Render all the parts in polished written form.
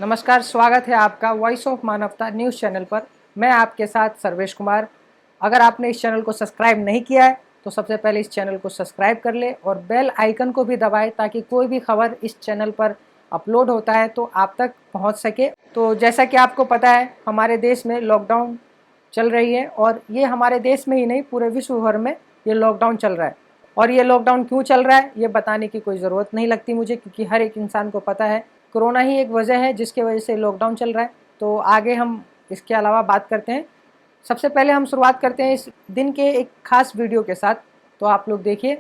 नमस्कार, स्वागत है आपका वॉइस ऑफ मानवता न्यूज़ चैनल पर। मैं आपके साथ सर्वेश कुमार। अगर आपने इस चैनल को सब्सक्राइब नहीं किया है तो सबसे पहले इस चैनल को सब्सक्राइब कर ले और बेल आइकन को भी दबाएं ताकि कोई भी खबर इस चैनल पर अपलोड होता है तो आप तक पहुंच सके। तो जैसा कि आपको पता है, हमारे देश में लॉकडाउन चल रही है और ये हमारे देश में ही नहीं, पूरे विश्व भर में ये लॉकडाउन चल रहा है। और ये लॉकडाउन क्यों चल रहा है ये बताने की कोई ज़रूरत नहीं लगती मुझे, क्योंकि हर एक इंसान को पता है कोरोना ही एक वजह है जिसके वजह से लॉकडाउन चल रहा है। तो आगे हम इसके अलावा बात करते हैं। सबसे पहले हम शुरुआत करते हैं इस दिन के एक खास वीडियो के साथ। तो आप लोग देखिए।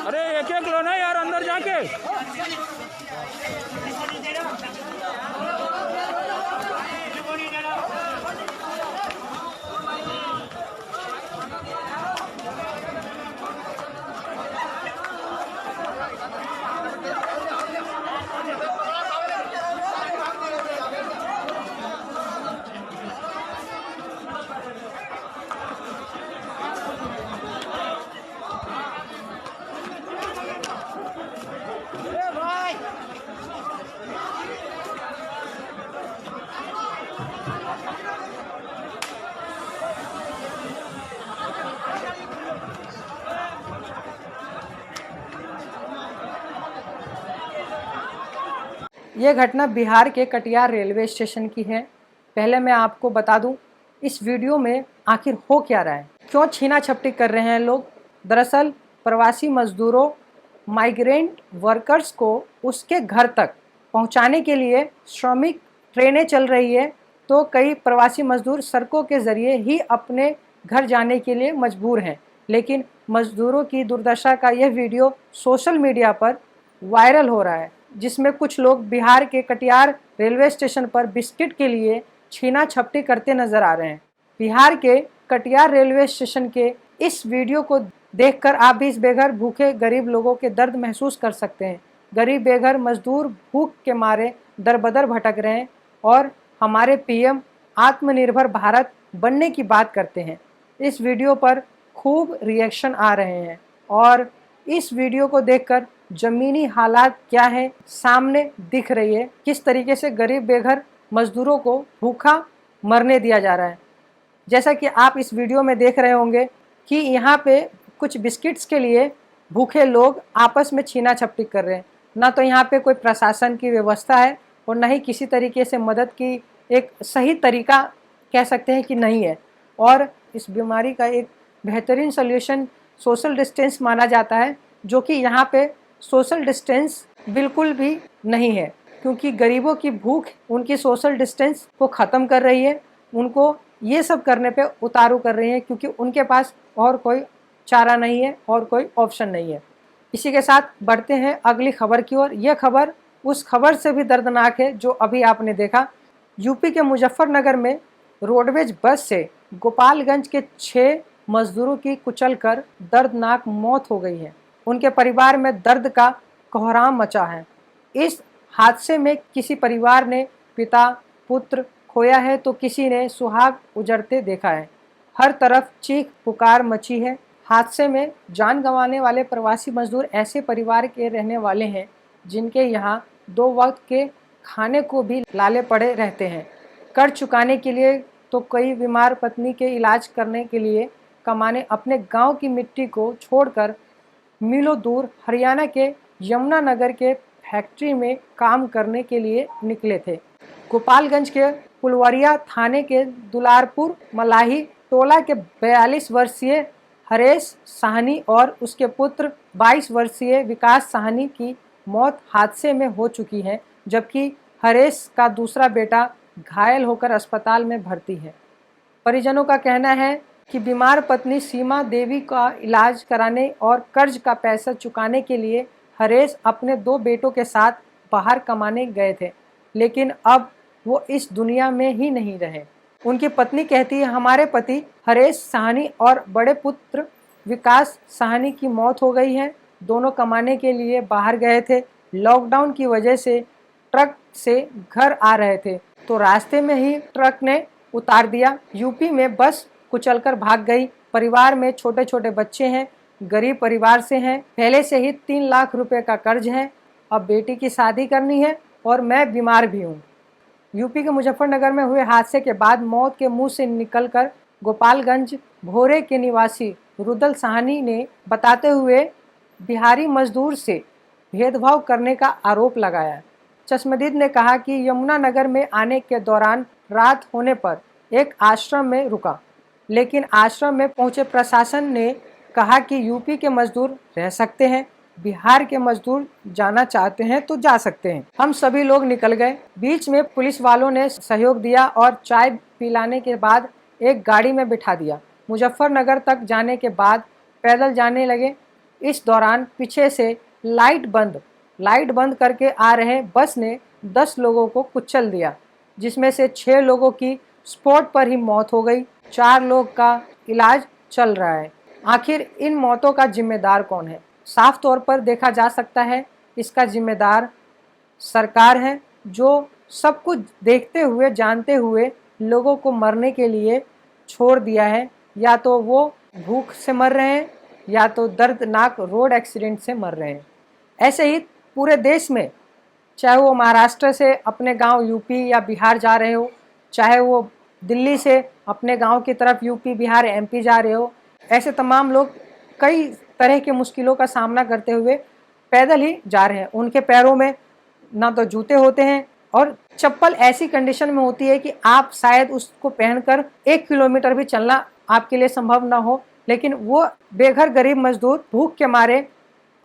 अरे एक एक लो ना यार अंदर जाके। ये घटना बिहार के कटिहार रेलवे स्टेशन की है। पहले मैं आपको बता दूं इस वीडियो में आखिर हो क्या रहा है, क्यों छीना झपटी कर रहे हैं लोग। दरअसल प्रवासी मजदूरों, माइग्रेंट वर्कर्स को उसके घर तक पहुंचाने के लिए श्रमिक ट्रेनें चल रही है, तो कई प्रवासी मजदूर सड़कों के ज़रिए ही अपने घर जाने के लिए मजबूर हैं। लेकिन मजदूरों की दुर्दशा का यह वीडियो सोशल मीडिया पर वायरल हो रहा है, जिसमें कुछ लोग बिहार के कटिहार रेलवे स्टेशन पर बिस्किट के लिए छीना झपटी करते नजर आ रहे हैं। बिहार के कटिहार रेलवे स्टेशन के इस वीडियो को देखकर आप भी इस बेघर भूखे गरीब लोगों के दर्द महसूस कर सकते हैं। गरीब बेघर मजदूर भूख के मारे दर-बदर भटक रहे हैं और हमारे पीएम आत्मनिर्भर भारत बनने की बात करते हैं। इस वीडियो पर खूब रिएक्शन आ रहे हैं और इस वीडियो को देखकर ज़मीनी हालात क्या है सामने दिख रही है, किस तरीके से गरीब बेघर मजदूरों को भूखा मरने दिया जा रहा है। जैसा कि आप इस वीडियो में देख रहे होंगे कि यहाँ पे कुछ बिस्किट्स के लिए भूखे लोग आपस में छीना झपटी कर रहे हैं। ना तो यहाँ पे कोई प्रशासन की व्यवस्था है और न ही किसी तरीके से मदद की एक सही तरीका कह सकते हैं कि नहीं है। और इस बीमारी का एक बेहतरीन सॉल्यूशन सोशल डिस्टेंस माना जाता है, जो कि यहाँ पे सोशल डिस्टेंस बिल्कुल भी नहीं है, क्योंकि गरीबों की भूख उनकी सोशल डिस्टेंस को ख़त्म कर रही है, उनको ये सब करने पे उतारू कर रही है, क्योंकि उनके पास और कोई चारा नहीं है और कोई ऑप्शन नहीं है। इसी के साथ बढ़ते हैं अगली खबर की ओर। यह खबर उस खबर से भी दर्दनाक है जो अभी आपने देखा। यूपी के मुजफ्फरनगर में रोडवेज बस से गोपालगंज के 6 मजदूरों की कुचलकर दर्दनाक मौत हो गई है। उनके परिवार में दर्द का कोहराम मचा है। इस हादसे में किसी परिवार ने पिता पुत्र खोया है तो किसी ने सुहाग उजड़ते देखा है। हर तरफ चीख पुकार मची है। हादसे में जान गंवाने वाले प्रवासी मजदूर ऐसे परिवार के रहने वाले हैं जिनके यहाँ 2 वक्त के खाने को भी लाले पड़े रहते हैं। कर्ज चुकाने के लिए तो कई बीमार पत्नी के इलाज करने के लिए कमाने अपने गांव की मिट्टी को छोड़कर मीलों दूर हरियाणा के यमुनानगर के फैक्ट्री में काम करने के लिए निकले थे। गोपालगंज के फुलवरिया थाने के दुलारपुर मलाही टोला के 42 वर्षीय हरेश साहनी और उसके पुत्र 22 वर्षीय विकास साहनी की मौत हादसे में हो चुकी है, जबकि हरेश का दूसरा बेटा घायल होकर अस्पताल में भर्ती है। परिजनों का कहना है कि बीमार पत्नी सीमा देवी का इलाज कराने और कर्ज का पैसा चुकाने के लिए हरेश अपने 2 बेटों के साथ बाहर कमाने गए थे, लेकिन अब वो इस दुनिया में ही नहीं रहे। उनकी पत्नी कहती है, हमारे पति हरेश साहनी और बड़े पुत्र विकास साहनी की मौत हो गई है। दोनों कमाने के लिए बाहर गए थे। लॉकडाउन की वजह से ट्रक से घर आ रहे थे तो रास्ते में ही ट्रक ने उतार दिया। यूपी में बस कुचलकर भाग गई। परिवार में छोटे छोटे बच्चे हैं, गरीब परिवार से हैं, पहले से ही 3 लाख रुपए का कर्ज है, अब बेटी की शादी करनी है और मैं बीमार भी हूँ। यूपी के मुजफ्फरनगर में हुए हादसे के बाद मौत के मुंह से निकलकर गोपालगंज भोरे के निवासी रुदल साहनी ने बताते हुए बिहारी मजदूर से भेदभाव करने का आरोप लगाया। चश्मदीद ने कहा कि यमुनानगर में आने के दौरान रात होने पर एक आश्रम में रुका, लेकिन आश्रम में पहुंचे प्रशासन ने कहा कि यूपी के मजदूर रह सकते हैं, बिहार के मजदूर जाना चाहते हैं तो जा सकते हैं। हम सभी लोग निकल गए। बीच में पुलिस वालों ने सहयोग दिया और चाय पिलाने के बाद एक गाड़ी में बिठा दिया। मुजफ्फरनगर तक जाने के बाद पैदल जाने लगे। इस दौरान पीछे से लाइट बंद करके आ रहे बस ने 10 लोगों को कुचल दिया, जिसमें से 6 लोगों की स्पॉट पर ही मौत हो गई। 4 लोग का इलाज चल रहा है। आखिर इन मौतों का जिम्मेदार कौन है? साफ तौर पर देखा जा सकता है इसका जिम्मेदार सरकार है, जो सब कुछ देखते हुए जानते हुए लोगों को मरने के लिए छोड़ दिया है। या तो वो भूख से मर रहे हैं या तो दर्दनाक रोड एक्सीडेंट से मर रहे हैं। ऐसे ही पूरे देश में, चाहे वो महाराष्ट्र से अपने गांव यूपी या बिहार जा रहे हो, चाहे वो दिल्ली से अपने गांव की तरफ यूपी बिहार एमपी जा रहे हो, ऐसे तमाम लोग कई तरह की मुश्किलों का सामना करते हुए पैदल ही जा रहे हैं। उनके पैरों में ना तो जूते होते हैं और चप्पल ऐसी कंडीशन में होती है कि आप शायद उसको पहनकर 1 किलोमीटर भी चलना आपके लिए संभव ना हो, लेकिन वो बेघर गरीब मजदूर भूख के मारे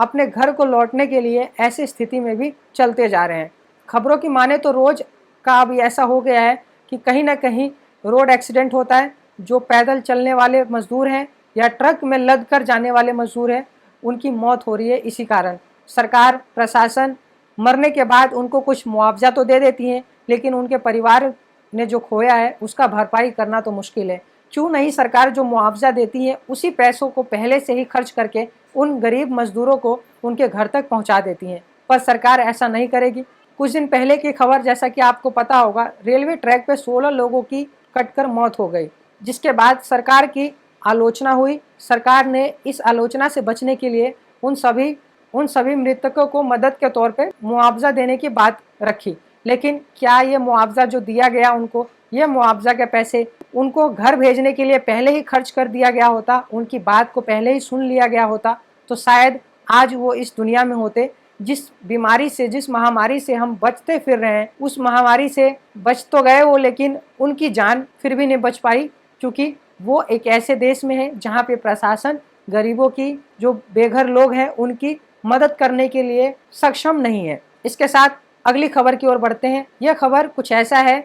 अपने घर को लौटने के लिए ऐसी स्थिति में भी चलते जा रहे हैं। खबरों की माने तो रोज का अभी ऐसा हो गया है कि कहीं ना कहीं रोड एक्सीडेंट होता है। जो पैदल चलने वाले मजदूर हैं या ट्रक में लद कर जाने वाले मजदूर हैं, उनकी मौत हो रही है। इसी कारण सरकार प्रशासन मरने के बाद उनको कुछ मुआवजा तो दे देती है, लेकिन उनके परिवार ने जो खोया है उसका भरपाई करना तो मुश्किल है। क्यों नहीं सरकार जो मुआवजा देती है उसी पैसों को पहले से ही खर्च करके उन गरीब मजदूरों को उनके घर तक पहुंचा देती हैं, पर सरकार ऐसा नहीं करेगी। कुछ दिन पहले की खबर, जैसा कि आपको पता होगा, रेलवे ट्रैक पे 16 लोगों की कटकर मौत हो गई, जिसके बाद सरकार की आलोचना हुई। सरकार ने इस आलोचना से बचने के लिए उन सभी मृतकों को मदद के तौर पे मुआवजा देने की बात रखी, लेकिन क्या ये मुआवजा जो दिया गया उनको, ये मुआवजा के पैसे उनको घर भेजने के लिए पहले ही खर्च कर दिया गया होता, उनकी बात को पहले ही सुन लिया गया होता, तो शायद आज वो इस दुनिया में होते। जिस बीमारी से, जिस महामारी से हम बचते फिर रहे हैं, उस महामारी से बच तो गए वो, लेकिन उनकी जान फिर भी नहीं बच पाई, क्योंकि वो एक ऐसे देश में है जहाँ पे प्रशासन गरीबों की, जो बेघर लोग हैं, उनकी मदद करने के लिए सक्षम नहीं है। इसके साथ अगली खबर की ओर बढ़ते हैं। यह खबर कुछ ऐसा है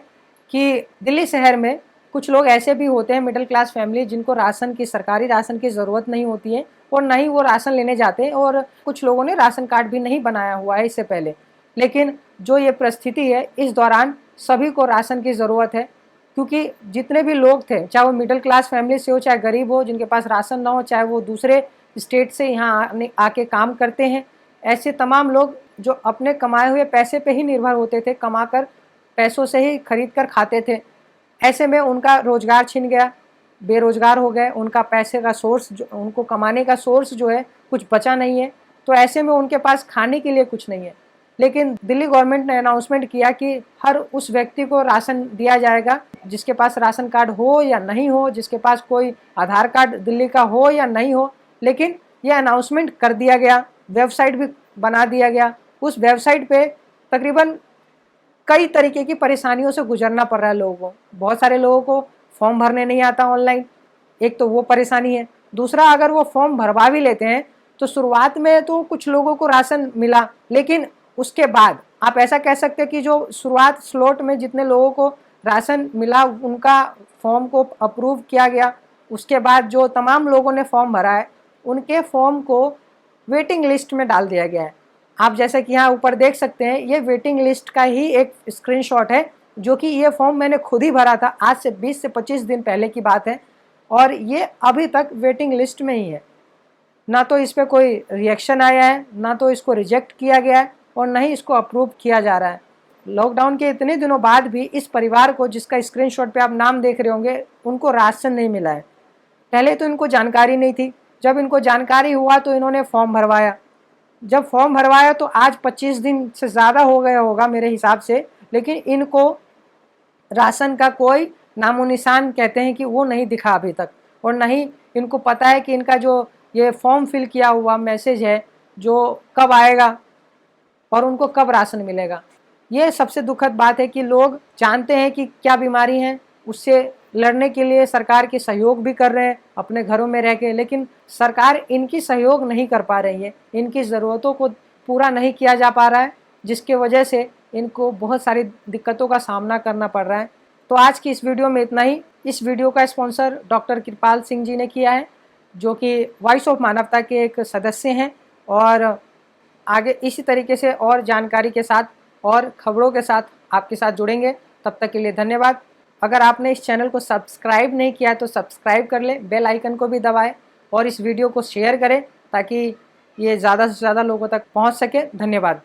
कि दिल्ली शहर में कुछ लोग ऐसे भी होते हैं, मिडिल क्लास फैमिली, जिनको राशन की, सरकारी राशन की ज़रूरत नहीं होती है और ना ही वो राशन लेने जाते हैं, और कुछ लोगों ने राशन कार्ड भी नहीं बनाया हुआ है इससे पहले। लेकिन जो ये परिस्थिति है, इस दौरान सभी को राशन की ज़रूरत है, क्योंकि जितने भी लोग थे, चाहे वो मिडिल क्लास फैमिली से हो, चाहे गरीब हो, जिनके पास राशन ना हो, चाहे वो दूसरे स्टेट से यहाँ आके काम करते हैं, ऐसे तमाम लोग जो अपने कमाए हुए पैसे पे ही निर्भर होते थे, कमाकर पैसों से ही खरीद कर खाते थे, ऐसे में उनका रोज़गार छिन गया, बेरोजगार हो गए, उनका पैसे का सोर्स, जो उनको कमाने का सोर्स जो है, कुछ बचा नहीं है, तो ऐसे में उनके पास खाने के लिए कुछ नहीं है। लेकिन दिल्ली गवर्नमेंट ने अनाउंसमेंट किया कि हर उस व्यक्ति को राशन दिया जाएगा, जिसके पास राशन कार्ड हो या नहीं हो, जिसके पास कोई आधार कार्ड दिल्ली का हो या नहीं हो, लेकिन यह अनाउंसमेंट कर दिया गया, वेबसाइट भी बना दिया गया। उस वेबसाइट पे तकरीबन कई तरीके की परेशानियों से गुजरना पड़ रहा है लोगों को। बहुत सारे लोगों को फॉर्म भरने नहीं आता ऑनलाइन, एक तो वो परेशानी है। दूसरा, अगर वो फॉर्म भरवा भी लेते हैं तो शुरुआत में तो कुछ लोगों को राशन मिला, लेकिन उसके बाद आप ऐसा कह सकते हैं कि जो शुरुआत स्लॉट में जितने लोगों को राशन मिला, उनका फॉर्म को अप्रूव किया गया, उसके बाद जो तमाम लोगों ने फॉर्म भरा है, उनके फॉर्म को वेटिंग लिस्ट में डाल दिया गया है। आप जैसे कि यहाँ ऊपर देख सकते हैं, ये वेटिंग लिस्ट का ही एक स्क्रीनशॉट है, जो कि ये फॉर्म मैंने खुद ही भरा था, आज से 20 से 25 दिन पहले की बात है, और ये अभी तक वेटिंग लिस्ट में ही है। ना तो इस पर कोई रिएक्शन आया है, ना तो इसको रिजेक्ट किया गया है, और ना ही इसको अप्रूव किया जा रहा है। लॉकडाउन के इतने दिनों बाद भी इस परिवार को, जिसका स्क्रीनशॉट पे आप नाम देख रहे होंगे, उनको राशन नहीं मिला है। पहले तो इनको जानकारी नहीं थी, जब इनको जानकारी हुआ तो इन्होंने फॉर्म भरवाया। जब फॉर्म भरवाया तो आज 25 दिन से ज़्यादा हो गया होगा मेरे हिसाब से, लेकिन इनको राशन का कोई नामो निशान कहते हैं कि वो नहीं दिखा अभी तक। और नहीं इनको पता है कि इनका जो ये फॉर्म फिल किया हुआ मैसेज है जो कब आएगा और उनको कब राशन मिलेगा। ये सबसे दुखद बात है कि लोग जानते हैं कि क्या बीमारी है, उससे लड़ने के लिए सरकार की सहयोग भी कर रहे हैं अपने घरों में रह के, लेकिन सरकार इनकी सहयोग नहीं कर पा रही है, इनकी ज़रूरतों को पूरा नहीं किया जा पा रहा है, जिसके वजह से इनको बहुत सारी दिक्कतों का सामना करना पड़ रहा है। तो आज की इस वीडियो में इतना ही। इस वीडियो का स्पॉन्सर डॉक्टर कृपाल सिंह जी ने किया है, जो कि वॉइस ऑफ मानवता के एक सदस्य हैं। और आगे इसी तरीके से और जानकारी के साथ और खबरों के साथ आपके साथ जुड़ेंगे। तब तक के लिए धन्यवाद। अगर आपने इस चैनल को सब्सक्राइब नहीं किया तो सब्सक्राइब कर लें, बेल आइकन को भी दबाएं और इस वीडियो को शेयर करें ताकि ये ज़्यादा से ज़्यादा लोगों तक पहुंच सके। धन्यवाद।